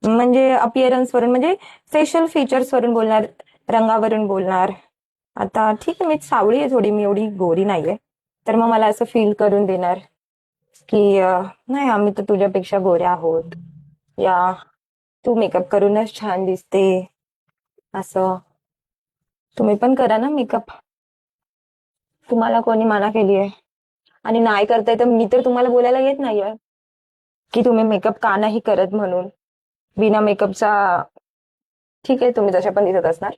म्हणजे अपिअरन्स वरून, म्हणजे फेशियल फीचर्स वरून बोलणार, रंगावरून बोलणार. आता ठीक आहे, मी सावळी आहे थोडी, मी एवढी गोरी नाहीये, तर मग मला असं फील करून देणार की नाही, आम्ही तर तुझ्यापेक्षा गोऱ्या आहोत, या तू मेकअप करूनच छान दिसते, असं. तुम्ही पण करा ना मेकअप. तुम्हाला कोणी मना केली आहे? आणि नाही करताय तर मी तर तुम्हाला बोलायला येत नाहीये की तुम्ही मेकअप का नाही करत म्हणून. बिना मेकअपचा ठीक आहे, तुम्ही जशा पण दिसत असणार,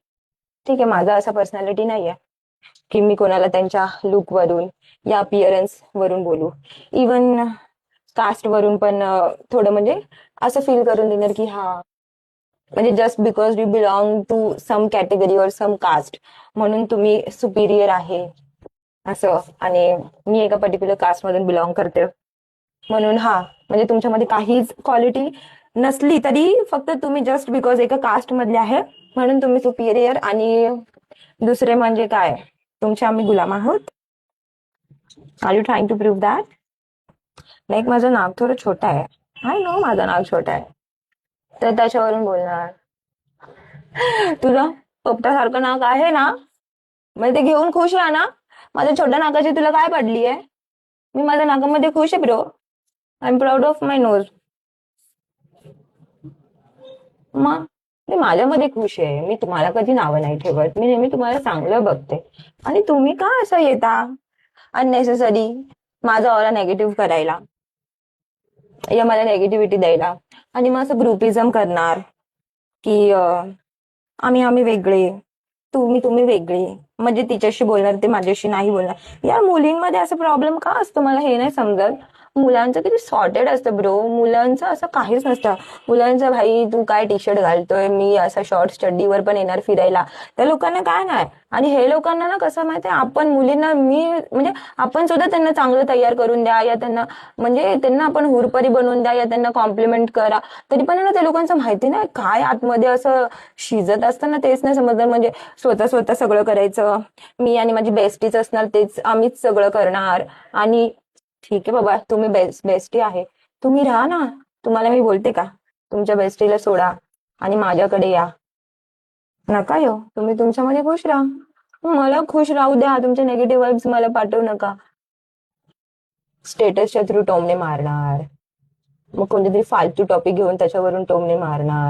ठीक आहे. माझा असा पर्सनॅलिटी नाहीये की मी कोणाला त्यांच्या लुक वरून या अपिअरन्स वरून बोलू. इवन कास्ट वरून पण थोडं म्हणजे असं फील करून देणार की हा, म्हणजे just because you belong to some category और सम कास्ट म्हणून तुम्ही सुपिरियर आहे, असं. आणि मी एका पर्टिक्युलर कास्ट मधून बिलॉंग करते म्हणून हा, म्हणजे तुमच्यामध्ये काहीच क्वालिटी नसली तरी फक्त तुम्ही जस्ट बिकॉज एका कास्ट मधले आहे म्हणून तुम्ही सुपिरियर. आणि दुसरे म्हणजे काय, तुमचे आम्ही गुलाम आहोत. Are you trying to prove that? Like माझं नाक थोडं छोटं आहे, आय नो माझं नाक छोटं आहे, तर त्याच्यावरून बोलणार तुझं पोपटासारखं नाक आहे ना, म्हणजे ते घेऊन खुश राहा ना. माझ्या छोट्या नाकाची तुला काय पडली आहे? मी माझ्या नाकामध्ये खुश आहे bro. I am proud of my knows. मग मी माझ्यामध्ये खुश आहे, मी तुम्हाला कधी नावं नाही ठेवत, मी नेहमी तुम्हाला चांगलं बघते. आणि तुम्ही का असं येता अननेसेसरी माझा ऑरा नेगेटिव्ह करायला, या मला नेगेटिव्हिटी द्यायला, आणि मग असं ग्रुपिझम करणार की आम्ही आम्ही वेगळे, तुम्ही तुम्ही वेगळे, म्हणजे तिच्याशी बोलणार ते माझ्याशी नाही बोलणार. या मुलींमध्ये असं प्रॉब्लेम का असतो मला हे नाही समजत. मुलांचं किती सॉर्टेड असतं ब्रो, मुलांचं असं काहीच नसतं. मुलांचं भाई तू काय टी शर्ट घालतोय, मी असा शॉर्ट चड्डीवर पण येणार फिरायला, त्या लोकांना काय नाही. आणि हे लोकांना ना कसं माहितीये, आपण मुलींना मी म्हणजे आपण सुद्धा त्यांना चांगलं तयार करून द्या, या त्यांना म्हणजे त्यांना आपण हुरपरी बनवून द्या, या त्यांना कॉम्प्लिमेंट करा, तरी पण ना त्या लोकांचं माहिती नाही काय आतमध्ये असं शिजत असतं ना, तेच नाही समजलं. म्हणजे स्वतः स्वतः सगळं करायचं, मी आणि माझी बेस्टीच असणार, तेच आम्हीच सगळं करणार. आणि ठीक आहे बाबा, तुम्ही बेस्टी आहे, तुम्ही राहा ना. तुम्हाला मी बोलते का तुमच्या बेस्टीला सोडा आणि माझ्याकडे या? नका येऊ, तुम्ही तुमच्यामध्ये खुश राहा. मला खुश राहू द्या, तुमचे निगेटिव्ह वाईब्स मला पाठवू नका. स्टेटसच्या थ्रू टोमणे मारणार, मग कोणतेतरी फालतू टॉपिक घेऊन त्याच्यावरून टोमणे मारणार.